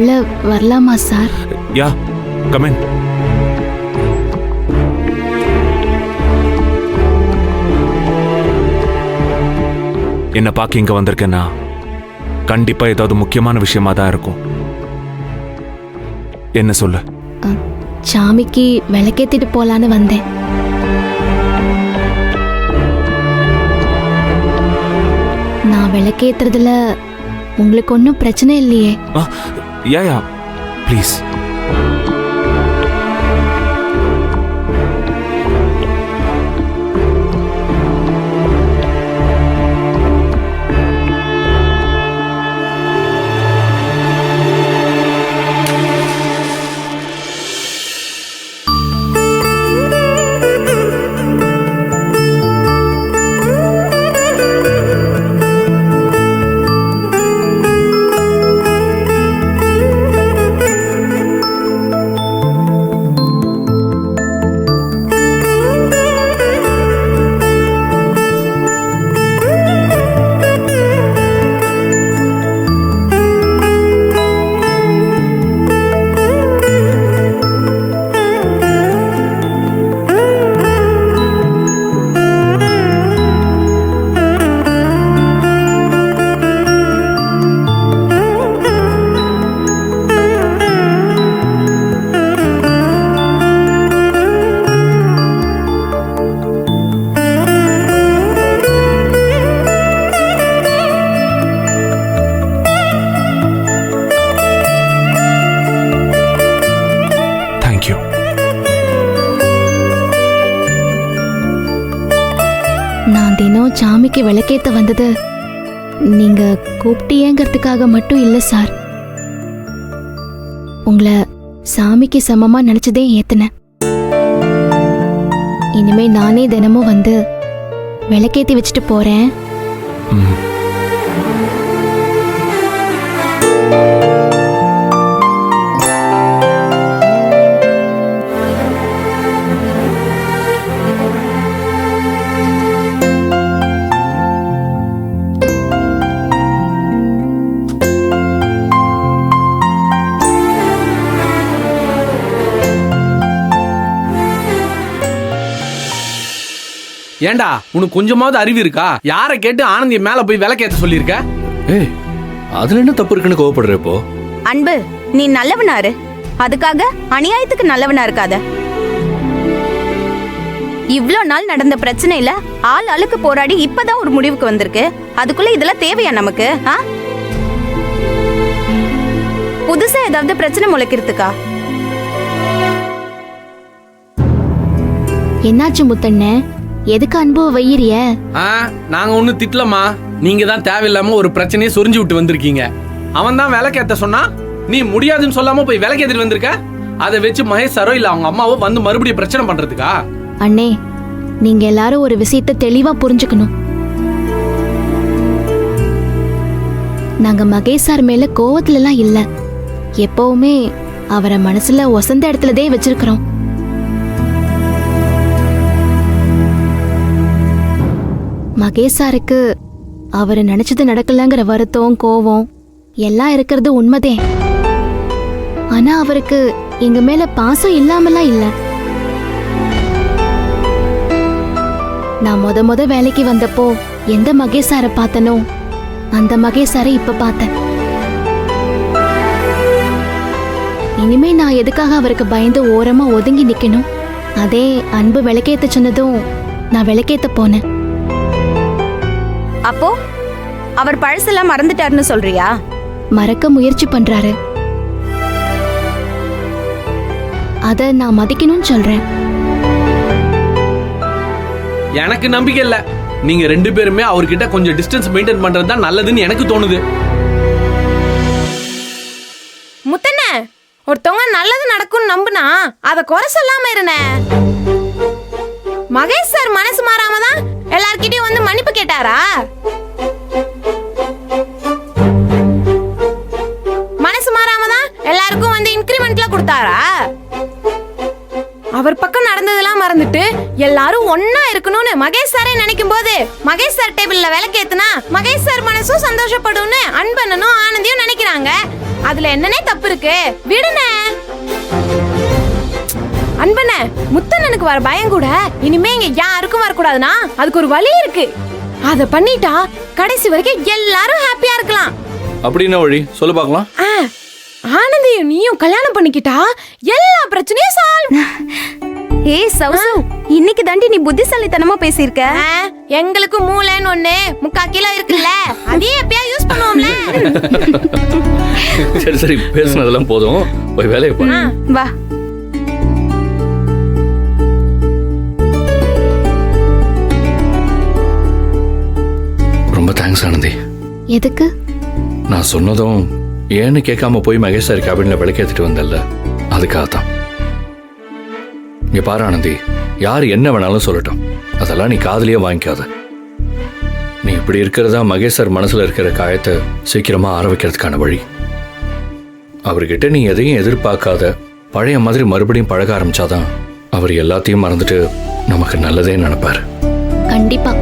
உள்ள வரலாமா sir? Yeah, come in. என்ன பார்க்க இங்க வந்திருக்கேன்னா கண்டிப்பா ஏதாவது முக்கியமான விஷயமா தான் இருக்கும். என்ன சொல்லு? சாமிக்கு விளக்கேத்திட்டு போலான்னு வந்தேன். நான் விளக்கேத்துறதுல உங்களுக்கு ஒன்றும் பிரச்சனை இல்லையே? யா ப்ளீஸ். நான் தினம் சாமிக்கு விளக்கேத்த வந்தது நீங்க கூப்பிட்டியேங்கிறதுக்காக மட்டும் இல்ல சார். உங்களை சாமிக்கு சமமா நினைச்சதே ஏத்துனேன். இனிமே நானே தினமும் வந்து விளக்கேத்தி வச்சுட்டு போறேன். ஏண்டா உனக்கு கொஞ்சமாவது அறிவு இருக்கா? யாரை கேட்டு ஆனந்தி மேல போய் விளக்கேத்த சொல்லியிருக்க? ஏய், அதுல என்ன தப்பு இருக்குன்னு கோவப்படுற இப்போ? அன்பு, நீ நல்லவனாரு, அதுக்காக அநியாயத்துக்கு நல்லவனா இருக்காத. இவ்ளோ நாள் நடந்த பிரச்சனையில ஆள் ஆளுக்கு போராடி இப்பதான் ஒரு முடிவுக்கு வந்திருக்கு. அதுக்குள்ள இதெல்லாம் தேவையா நமக்கு? புதுசா ஏதாவது பிரச்சனை முளைக்கிறதுக்கா? என்னாச்சு முத்தண்ணே? எதுக்கு அன்புவ வையிறிய? நாங்க ஒண்ணு திட்டலமா, நீங்க தான் தேவையில்லாம ஒரு பிரச்சனையை சொரிஞ்சு விட்டு வந்திருக்கீங்க. அவன் தான் விளக்கேத்த சொன்னா, நீ முடியாதுன்னு சொல்லாம போய் விளக்கேத்திட்டு வந்திருக்க. அதை வச்சு மகேஷ் சாரோ இல்ல அவங்க அம்மாவோ வந்து மறுபடியும் பிரச்சனை பண்றதுக்கா? அண்ணே, நீங்க எல்லாரும் ஒரு விஷயத்தை தெளிவா புரிஞ்சுக்கணும். நாங்க மகேஷ் சார் மேல கோவத்துல எல்லாம் இல்ல. எப்பவுமே அவரை மனசுல ஒசந்த இடத்துலதே வச்சிருக்கிறோம். மகேஷ் சாருக்கு அவரு நினைச்சது நடக்கலங்கிற வருத்தம், கோவம் எல்லாம் இருக்கிறது உண்மைதே. ஆனா அவருக்கு எங்க மேல பாசம் இல்லாமலாம் இல்ல. நான் முத வேலைக்கு வந்தப்போ எந்த மகேஷ் சாரை பார்த்தனோ அந்த மகேஷ் சாரை இப்ப பார்த்தேன். இனிமே நான் எதுக்காக அவருக்கு பயந்து ஓரமா ஒதுங்கி நிக்கணும்? அதே அன்பு விளக்கேத்த சொன்னதும் நான் விளக்கேத்த போனேன். அப்போ அவர் பழசெல்லாம் மறந்துட்டாருன்னு சொல்றியா? மறக்க முயற்சி பண்றாரு. அத நான் மதிக்கணும்னு சொல்றேன். எனக்கு நம்பிக்கை இல்ல. நீங்க ரெண்டு பேருமே அவர்கிட்ட கொஞ்சம் டிஸ்டன்ஸ் மெயின்டைன் பண்றது தான் நல்லதுன்னு எனக்கு தோணுது. முத்தண்ணே, ஒருத்தவங்க நல்லது நடக்கும்னு நம்புனா அத குறை சொல்லாம இருனே. மகேஷ் சார் மனசு மாறாம தான் எல்லார்கிட்டயும் வந்து மன்னிப்பு கேட்டாரா? மனசு மாறாம தான் எல்லாருக்கும் வந்து இன்கிரிமெண்ட்ல கொடுத்தாரா? அவர் பக்கம் நடந்ததெல்லாம் மறந்துட்டு எல்லாரும் ஒன்னா இருக்கணும்னு மகேஷ் சாரே நினைக்கும் போது மகேஷ் சார் டேபிள்ல விளக்கேத்துனா மகேஷ் சார் மனசும் சந்தோஷப்படும்னு அன்பண்ணனும் ஆனந்தியும் நினைக்கிறாங்க. அதுல என்னனே தப்பு இருக்கு, விடுனே. அன்பனே, முத்தண்ணனுக்கு வர பயம் கூட இனிமே இங்க யாருக்கும் வரக்கூடாதுன்னா அதுக்கு ஒரு வழி இருக்கு. அத பண்ணிட்டா கடைசி வரைக்கும் எல்லாரும் ஹாப்பியா இருக்கலாம். அப்படி என்ன வழி சொல்லு பார்க்கலாம். ஆனந்தியும் நீயும் கல்யாணம் பண்ணிக்கிட்டா எல்லா பிரச்சனையும் சால்வ். ஏய் சவுசு, இன்னைக்கு தாண்டி நீ புத்திசாலித்தனமா பேசியிருக்க. எங்களுக்கு மூளைன்னு ஒண்ணு 3/4 கிலோ இருக்குல்ல, அதையே எப்பயா யூஸ் பண்ணுவோம்ல. சரி சரி, பேசுனதெல்லாம் போதும், போய் வேலையை பாரு. வா. ரொம்ப தேங்க்ஸ் ஆனந்தி. எதுக்கு? நான் சொன்னதும் ஏன்னு கேட்காம போய் மகேஷ் சார் கேபின்ல விளக்கேத்திட்டு வந்தல்ல, அதுக்காக தான். இங்க பாரு ஆனந்தி, யார் என்ன வேணாலும் சொல்லட்டும், அதெல்லாம் நீ காதுலயே வாங்கிக்காத. நீ இப்படி இருக்கிறதா மகேஷ் சார் மனசுல இருக்கிற காயத்தை சீக்கிரமா ஆர வைக்கிறதுக்கான வழி. அவர்கிட்ட நீ எதையும் எதிர்பார்க்காத பழைய மாதிரி மறுபடியும் பழக ஆரம்பிச்சாதான் அவர் எல்லாத்தையும் மறந்துட்டு நமக்கு நல்லதே நினைப்பாரு. கண்டிப்பா.